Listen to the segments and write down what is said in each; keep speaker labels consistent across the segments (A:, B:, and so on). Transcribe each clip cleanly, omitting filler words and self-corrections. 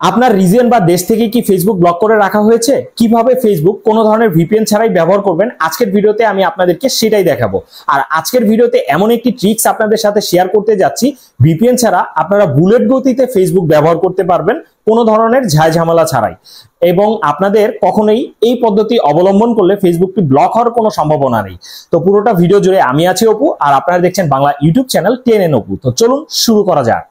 A: আপনার রিজিয়ন বা দেশ থেকে কি ফেসবুক ব্লক করে রাখা হয়েছে? কিভাবে ফেসবুক কোনো ধরনের ভিপিএন ছাড়াই ব্যবহার করবেন আজকের ভিডিওতে আমি আপনাদেরকে সেটাই দেখাবো। আর আজকের ভিডিওতে এমন একটি ট্রিক্স আপনাদের সাথে শেয়ার করতে যাচ্ছি, ভিপিএন ছাড়া আপনারা বুলেট গতিতে ফেসবুক ব্যবহার করতে পারবেন কোনো ধরনের ঝামেলা ছাড়াই। এবং আপনাদের কখনোই এই পদ্ধতি অবলম্বন করলে ফেসবুকটি ব্লক হওয়ার কোনো সম্ভাবনা নেই। তো পুরোটা ভিডিও জুড়ে আমি আছি অপু, আর আপনারা দেখছেন Bangla YouTube channel ten Apu. তো চলুন শুরু করা যাক।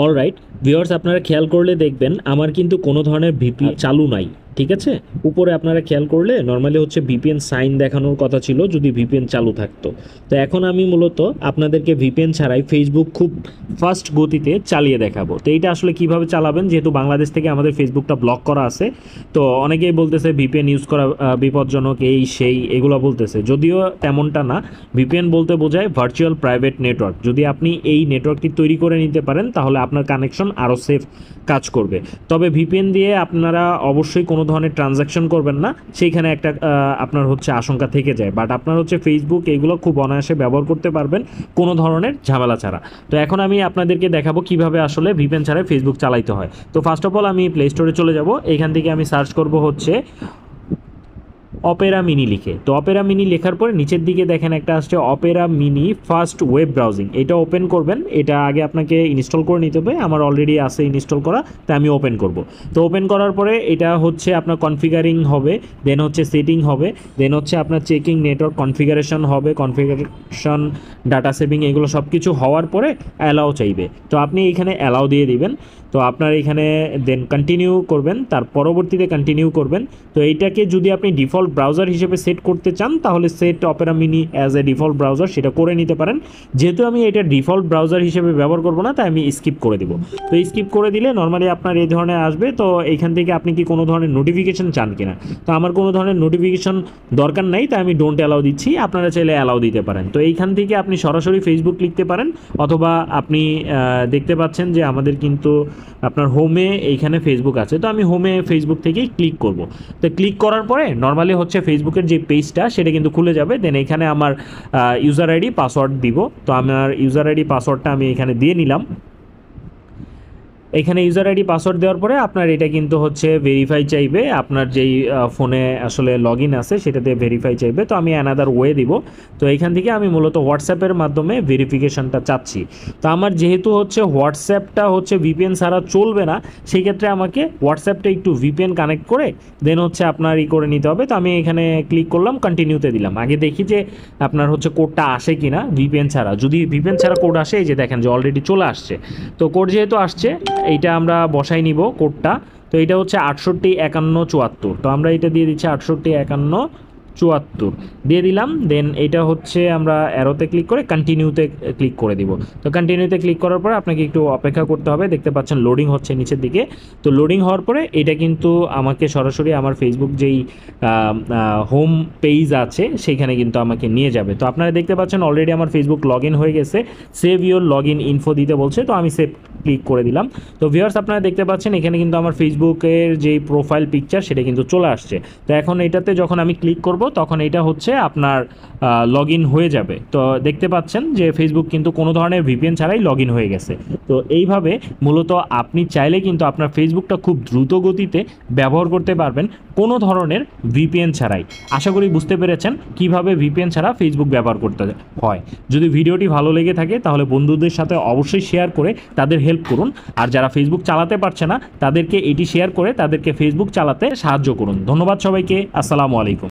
B: অলরাইট ভিউয়ার্স, আপনারা খেয়াল করলে দেখবেন আমার কিন্তু কোনো ধরনের ভিপি চালু নাই, ঠিক আছে। উপরে আপনারা খেয়াল করলে নর্মালি হচ্ছে ভিপিএন সাইন দেখানোর কথা ছিল যদি ভিপিএন চালু থাকতো। তো এখন আমি মূলত আপনাদেরকে ভিপিএন ছাড়াই ফেসবুক খুব ফাস্ট গতিতে চালিয়ে দেখাবো। তো এইটা আসলে কিভাবে চালাবেন, যেহেতু বাংলাদেশ থেকে আমাদের ফেসবুকটা ব্লক করা আছে, তো অনেকেই বলতেছে ভিপিএন ইউজ করা বিপজ্জনক, এই সেই এগুলো বলতেছে। যদিও তেমনটা না, ভিপিএন বলতে বোঝায় ভার্চুয়াল প্রাইভেট নেটওয়ার্ক। যদি আপনি এই নেটওয়ার্কটি তৈরি করে নিতে পারেন তাহলে আপনার কানেকশন আরও সেফ কাজ করবে। তবে ভিপিএন দিয়ে আপনারা অবশ্যই কোনো ধরনের ট্রানজ্যাকশন করবেন না, সেইখানে একটা আপনার হচ্ছে আশঙ্কা থেকে যায়। বাট আপনার হচ্ছে ফেসবুক এগুলো খুব অনায়াসে ব্যবহার করতে পারবেন কোনো ধরনের ঝামেলা ছাড়া। তো এখন আমি আপনাদেরকে দেখাবো কিভাবে আসলে ভিপিএন ছাড়া ফেসবুক চালাইতে হয়। তো ফার্স্ট অফ অল আমি প্লে স্টোরে চলে যাব। এখান থেকে আমি সার্চ করব হচ্ছে অপেরা মিনি লিখে। তো অপেরা মিনি লেখার পরে নিচের দিকে দেখেন একটা আসছে Opera mini fast web browsing. এটা ওপেন করবেন। এটা আগে আপনাকে ইনস্টল করে নিতে হবে, আমার অলরেডি আছে ইনস্টল করা, তাই আমি ওপেন করব। তো ওপেন করার পরে এটা হচ্ছে আপনার কনফিগারিং হবে, দেন হচ্ছে সেটিং হবে, দেন হচ্ছে আপনার চেকিং নেটওয়ার্ক কনফিগারেশন হবে, কনফিগারেশন ডাটা সেভিং, এগুলো সব কিছু হওয়ার পরে অ্যালাও চাইবে। তো আপনি এখানে অ্যালাও দিয়ে দিবেন। তো আপনার এখানে দেন কন্টিনিউ করবেন, তার পরবর্তীতে কন্টিনিউ করবেন। তো এইটাকে যদি আপনি ডিফল্ট ব্রাউজার হিসেবে সেট করতে চান তাহলে set Opera mini as a default browser সেটা করে নিতে পারেন। যেহেতু আমি এটা ডিফল্ট ব্রাউজার হিসেবে ব্যবহার করব না, তাই আমি স্কিপ করে দিব। তো স্কিপ করে দিলে নর্মালি আপনার এই ধরনের আসবে। তো এইখান থেকে আপনি কি কোনো ধরনের নোটিফিকেশন চান কিনা, তো আমার কোনো ধরনের নোটিফিকেশন দরকার নাই, তাই আমি ডোন্ট অ্যালাউ দিচ্ছি। আপনারা চাইলে অ্যালাউ দিতে পারেন। তো এইখান থেকে আপনি সরাসরি ফেসবুক লিখতে পারেন, অথবা আপনি দেখতে পাচ্ছেন যে আমাদের কিন্তু আপনার হোমে এইখানে ফেসবুক আছে। তো আমি হোমে ফেসবুক থেকেই ক্লিক করব। তো ক্লিক করার পরে নর্মালি হচ্ছে ফেসবুকের যে পেজটা সেটা কিন্তু খুলে যাবে। দেন এখানে আমার ইউজার আইডি পাসওয়ার্ড দিব। তো আমার ইউজার আইডি পাসওয়ার্ডটা আমি এখানে দিয়ে নিলাম। এখানে ইউজার আইডি পাসওয়ার্ড দেওয়ার পরে আপনার এটা কিন্তু হচ্ছে ভেরিফাই চাইবে, আপনার যেই ফোনে আসলে লগ ইন আছে সেটাতে ভেরিফাই চাইবে। তো আমি অ্যানাদার ওয়ে দিব। তো এখান থেকে আমি মূলত হোয়াটসঅ্যাপের মাধ্যমে ভেরিফিকেশনটা চাচ্ছি। তো আমার যেহেতু হচ্ছে হোয়াটসঅ্যাপটা হচ্ছে ভিপিএন ছাড়া চলবে না, সেই ক্ষেত্রে আমাকে হোয়াটসঅ্যাপটা একটু ভিপিএন কানেক্ট করে দেন হচ্ছে আপনার করে নিতে হবে। তো আমি এখানে ক্লিক করলাম, কন্টিনিউতে দিলাম। আগে দেখি যে আপনার হচ্ছে কোডটা আসে কিনা ভিপিএন ছাড়া। যদি ভিপিএন ছাড়া কোড আসে, এই যে দেখেন যে অলরেডি চলে আসছে। তো কোড যেহেতু আসছে এইটা আমরা বসাই নিব কোডটা। তো এটা হচ্ছে 685174। তো আমরা এটা দিয়ে দিচ্ছি 685174 দিয়ে দিলাম। দেন এটা হচ্ছে আমরা অ্যারোতে ক্লিক করে কন্টিনিউতে ক্লিক করে দিব। তো কন্টিনিউতে ক্লিক করার পরে আপনাকে একটু অপেক্ষা করতে হবে। দেখতে পাচ্ছেন লোডিং হচ্ছে নিচের দিকে। তো লোডিং হওয়ার পরে এটা কিন্তু আমাকে সরাসরি আমার ফেসবুক যেই হোম পেজ আছে সেইখানে কিন্তু আমাকে নিয়ে যাবে। তো আপনারা দেখতে পাচ্ছেন অলরেডি আমার ফেসবুক লগ ইন হয়ে গেছে। Save your log in info দিতে বলছে, তো আমি সেভ ক্লিক করে দিলাম। তো ভিউয়ার্স, আপনারা দেখতে পাচ্ছেন এখানে কিন্তু আমার ফেসবুকের যেই প্রোফাইল পিকচার সেটা কিন্তু চলে আসছে। তো এখন এটাতে যখন আমি ক্লিক করব তখন এটা হচ্ছে আপনার লগ ইন হয়ে যাবে। তো দেখতে পাচ্ছেন যে ফেসবুক কিন্তু কোনো ধরনের ভিপিএন ছাড়াই লগ ইন হয়ে গেছে। তো এইভাবে মূলত আপনি চাইলে কিন্তু আপনার ফেসবুকটা খুব দ্রুত গতিতে ব্যবহার করতে পারবেন কোনো ধরনের ভিপিএন ছাড়াই। আশা করি বুঝতে পেরেছেন কিভাবে ভিপিএন ছাড়া ফেসবুক ব্যবহার করতে হয়। যদি ভিডিওটি ভালো লেগে থাকে তাহলে বন্ধুদের সাথে অবশ্যই শেয়ার করে তাদের হেল্প করুন। আর যারা ফেসবুক চালাতে পারছে না তাদেরকে এটি শেয়ার করে তাদেরকে ফেসবুক চালাতে সাহায্য করুন। ধন্যবাদ সবাইকে। আসসালামু আলাইকুম।